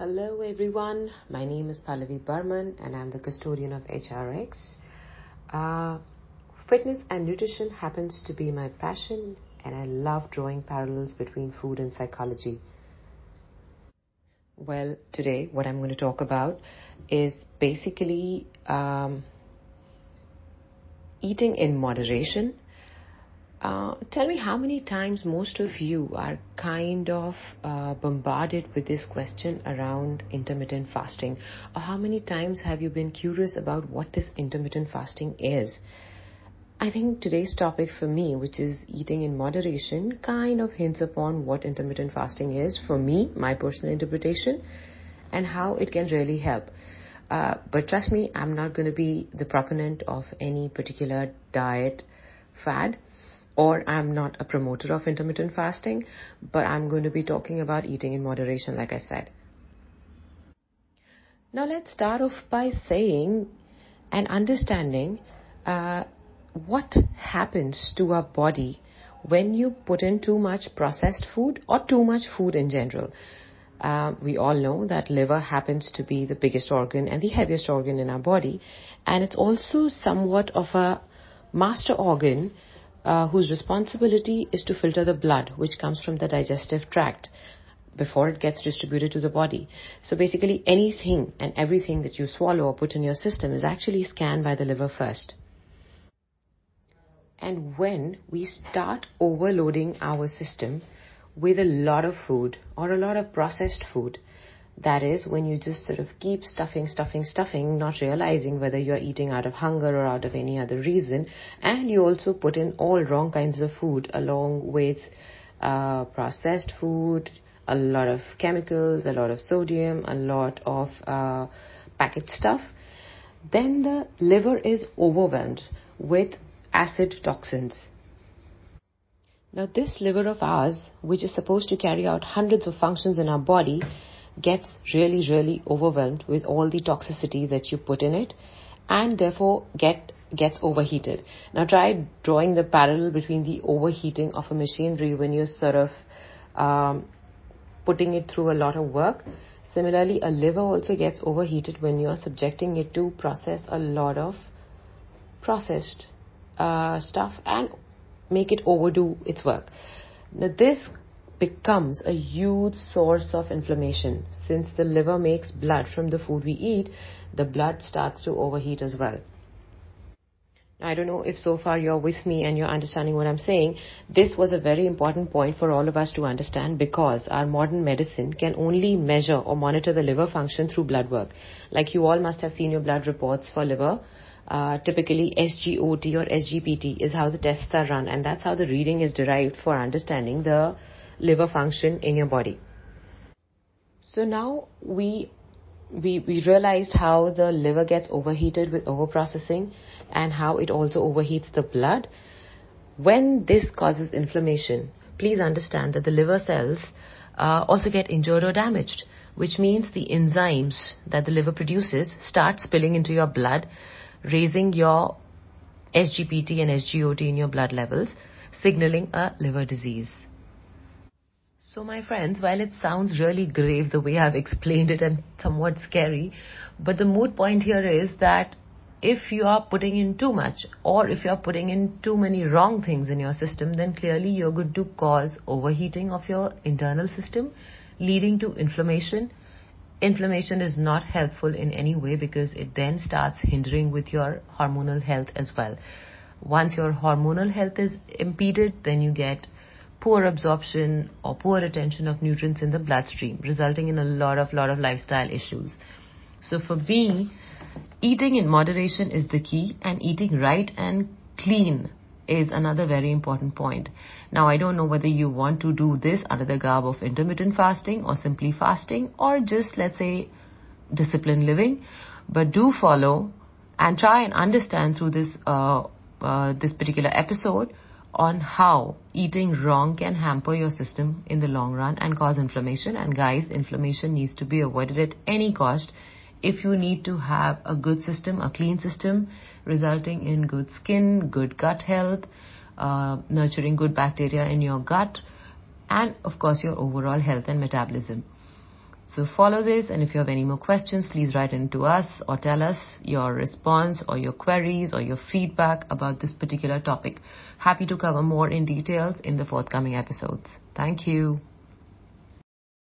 Hello everyone, my name is Pallavi Barman and I'm the custodian of HRX. Fitness and nutrition happens to be my passion and I love drawing parallels between food and psychology. Well, today what I'm going to talk about is basically eating in moderation. Tell me how many times most of you are kind of bombarded with this question around intermittent fasting, or how many times have you been curious about what this intermittent fasting is? I think today's topic for me, which is eating in moderation, kind of hints upon what intermittent fasting is for me, my personal interpretation, and how it can really help. But trust me, I'm not going to be the proponent of any particular diet fad, or I'm not a promoter of intermittent fasting, but I'm going to be talking about eating in moderation, like I said. Now let's start off by saying and understanding what happens to our body when you put in too much processed food or too much food in general. We all know that liver happens to be the biggest organ and the heaviest organ in our body, and it's also somewhat of a master organ whose responsibility is to filter the blood which comes from the digestive tract before it gets distributed to the body. So basically anything and everything that you swallow or put in your system is actually scanned by the liver first. And when we start overloading our system with a lot of food or a lot of processed food, that is when you just sort of keep stuffing, not realizing whether you're eating out of hunger or out of any other reason. And you also put in all wrong kinds of food along with processed food, a lot of chemicals, a lot of sodium, a lot of packaged stuff. Then the liver is overwhelmed with acid toxins. Now this liver of ours, which is supposed to carry out hundreds of functions in our body, gets really overwhelmed with all the toxicity that you put in it, and therefore gets overheated. Now try drawing the parallel between the overheating of a machinery when you're sort of putting it through a lot of work. Similarly, a liver also gets overheated when you're subjecting it to process a lot of processed stuff and make it overdo its work. Now this becomes a huge source of inflammation. Since the liver makes blood from the food we eat, the blood starts to overheat as well. Now, I don't know if so far you're with me and you're understanding what I'm saying. This was a very important point for all of us to understand, because our modern medicine can only measure or monitor the liver function through blood work. Like you all must have seen your blood reports for liver. Typically SGOT or SGPT is how the tests are run, and that's how the reading is derived for understanding the liver function in your body. So now we realized how the liver gets overheated with overprocessing and how it also overheats the blood. When this causes inflammation, please understand that the liver cells also get injured or damaged, which means the enzymes that the liver produces start spilling into your blood, raising your SGPT and SGOT in your blood levels, signaling a liver disease. So my friends, while it sounds really grave the way I've explained it and somewhat scary, but the moot point here is that if you are putting in too much, or if you are putting in too many wrong things in your system, then clearly you're going to cause overheating of your internal system, leading to inflammation. Inflammation is not helpful in any way, because it then starts hindering with your hormonal health as well. Once your hormonal health is impeded, then you get poor absorption or poor retention of nutrients in the bloodstream, resulting in a lot of lifestyle issues. So for me, eating in moderation is the key, and eating right and clean is another very important point. Now, I don't know whether you want to do this under the garb of intermittent fasting or simply fasting, or just, let's say, disciplined living, but do follow and try and understand through this this particular episode on how eating wrong can hamper your system in the long run and cause inflammation. And guys, inflammation needs to be avoided at any cost if you need to have a good system, a clean system, resulting in good skin, good gut health, nurturing good bacteria in your gut, and of course your overall health and metabolism. So follow this, and if you have any more questions, please write in to us or tell us your response or your queries or your feedback about this particular topic. Happy to cover more in details in the forthcoming episodes. Thank you.